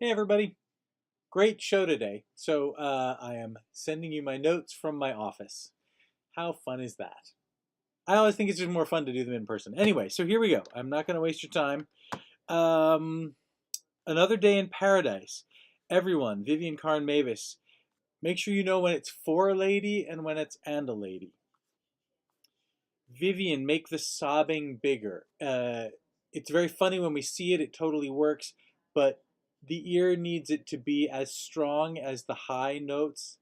Hey everybody, great show today. I am sending you my notes from my office. How fun is that? I always think it's just more fun to do them in person. Anyway, so here we go. I'm not going to waste your time. Um, Another Day in Paradise. Everyone, Vivian Karn Mavis, make sure you know when it's for a lady and when it's and a lady. Vivian, make the sobbing bigger. It's very funny when we see it, it totally works, but the ear needs it to be as strong as the high notes.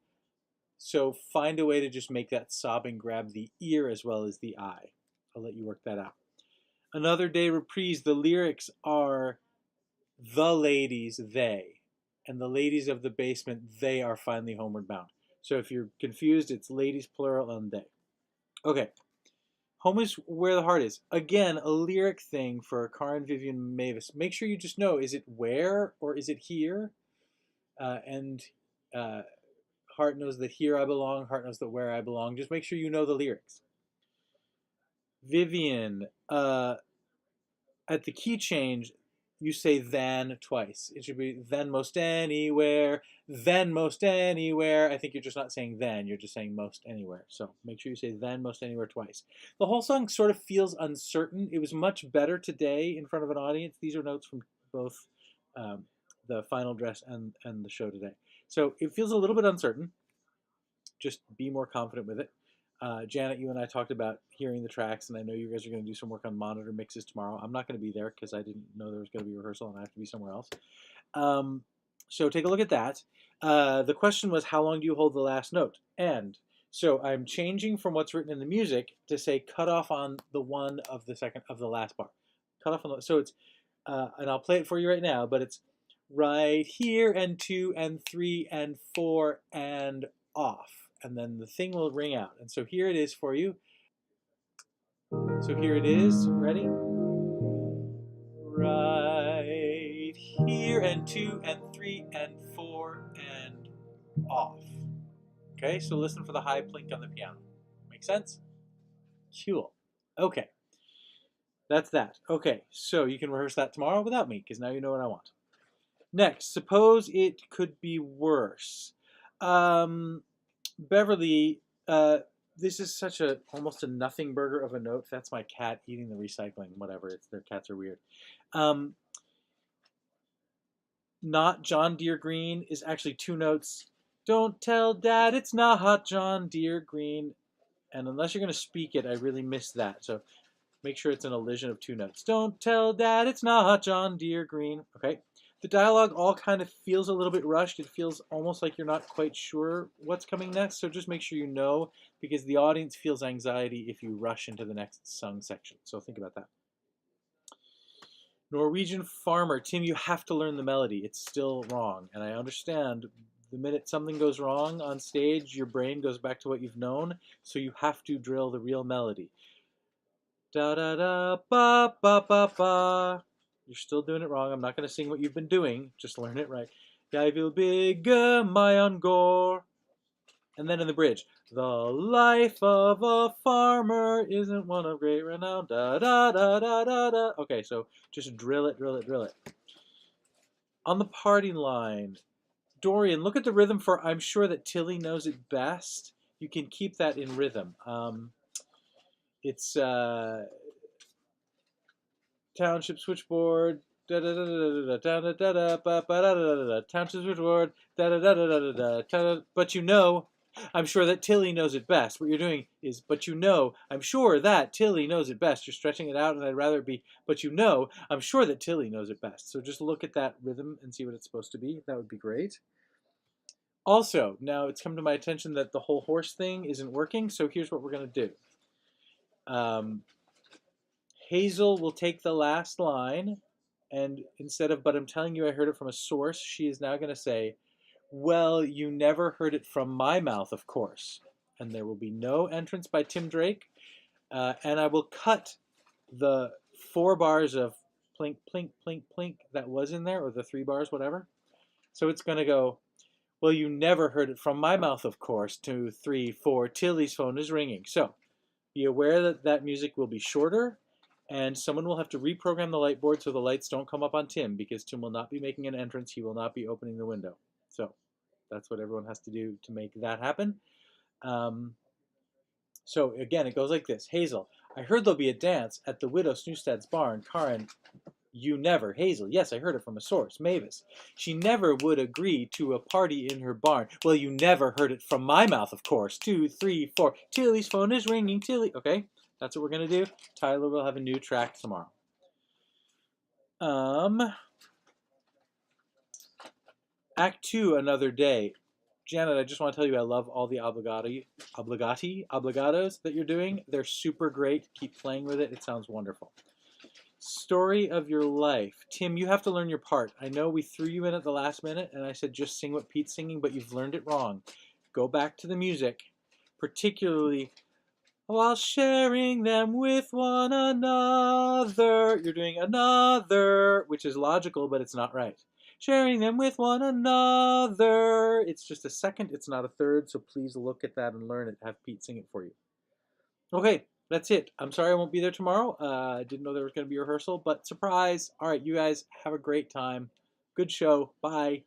So find a way to just make that sobbing grab the ear as well as the eye. I'll let you work that out. Another Day Reprise, the lyrics are the ladies, they. And the ladies of the basement, they are finally homeward bound. So if you're confused, it's ladies plural and they. Okay, Home is where the heart is. Again, a lyric thing for Karin Vivian Mavis. Make sure you just know, is it where or is it here? And uh, Heart knows that here I belong, heart knows that where I belong. Just make sure you know the lyrics. Vivian, at the key change, you say than twice. It should be then most anywhere, then most anywhere. I think you're just not saying then, you're just saying most anywhere. So make sure you say then most anywhere twice. The whole song sort of feels uncertain. It was much better today in front of an audience. These are notes from both um, the final dress and the show today. So it feels a little bit uncertain. Just be more confident with it. Janet, you and I talked about hearing the tracks, and I know you guys are going to do some work on monitor mixes tomorrow. I'm not going to be there because I didn't know there was going to be rehearsal, and I have to be somewhere else. Um, so take a look at that. The question was, how long do you hold the last note? And so I'm changing from what's written in the music to say cut off on the one of the second of the last bar. Cut off on the, so it's, and I'll play it for you right now, but it's right here and 2 and 3 and 4 and off. And then the thing will ring out. And so here it is for you. So here it is. Ready? Right here and 2 and 3 and 4 and off. Okay, so listen for the high plink on the piano. Make sense? Cool. Okay, that's that. Okay, so you can rehearse that tomorrow without me because now you know what I want. Next, suppose it could be worse. Beverly, this is such a almost a nothing burger of a note. That's my cat eating the recycling. Whatever, it's their cats are weird. Um, Not John Deere Green is actually two notes. Don't tell Dad it's not John Deere Green. And unless you're going to speak it, I really miss that. So make sure it's an elision of two notes. Don't tell Dad it's not John Deere Green. Okay. The dialogue all kind of feels a little bit rushed. It feels almost like you're not quite sure what's coming next. So just make sure you know because the audience feels anxiety if you rush into the next sung section. So think about that. Norwegian Farmer. Tim, you have to learn the melody. It's still wrong. And I understand the minute something goes wrong on stage, your brain goes back to what you've known. So you have to drill the real melody. Da da da ba ba ba ba. You're still doing it wrong. I'm not going to sing what you've been doing. Just learn it right. Jeg vil bygge my en gård. And then in the bridge, the life of a farmer isn't one of great renown. Da da da da da da. Okay, so just drill it, drill it, drill it. On the party line, Dorian, look at the rhythm for I'm sure that Tilly knows it best. You can keep that in rhythm. It's township switchboard. Da da da da da da da da ba ba da da da da. Township switchboard. Da da da da da da. But you know, I'm sure that Tilly knows it best. What you're doing is, but you know, I'm sure that Tilly knows it best. You're stretching it out, and I'd rather it be, but you know, I'm sure that Tilly knows it best. So just look at that rhythm and see what it's supposed to be. That would be great. Also, now it's come to my attention that the whole horse thing isn't working, so here's what we're going to do. Hazel will take the last line, and instead of, but I'm telling you I heard it from a source, she is now going to say, well, you never heard it from my mouth, of course. And there will be no entrance by Tim Drake. And I will cut the 4 bars of plink, plink, plink, plink that was in there, or the 3 bars, whatever. So it's going to go, well, you never heard it from my mouth, of course. 2, 3, 4, Tilly's phone is ringing. So be aware that that music will be shorter. And someone will have to reprogram the light board so the lights don't come up on Tim, because Tim will not be making an entrance. He will not be opening the window. So that's what everyone has to do to make that happen. So again, it goes like this. Hazel, I heard there'll be a dance at the widow Snewstad's barn. Karen, you never. Hazel, yes, I heard it from a source. Mavis, she never would agree to a party in her barn. Well, you never heard it from my mouth, of course. 2, 3, 4. Tilly's phone is ringing. Tilly. Okay, that's what we're going to do. Tyler will have a new track tomorrow. Act 2, another day. Janet, I just want to tell you I love all the obligatos that you're doing. They're super great. Keep playing with it. It sounds wonderful. Story of your life. Tim, you have to learn your part. I know we threw you in at the last minute and I said just sing what Pete's singing, but you've learned it wrong. Go back to the music, particularly while sharing them with one another. You're doing another, which is logical, but it's not right. Sharing them with one another. It's just a second, it's not a third, so please look at that and learn it. Have Pete sing it for you. Okay, that's it. I'm sorry I won't be there tomorrow. I didn't know there was going to be a rehearsal, but surprise. All right, you guys have a great time. Good show. Bye.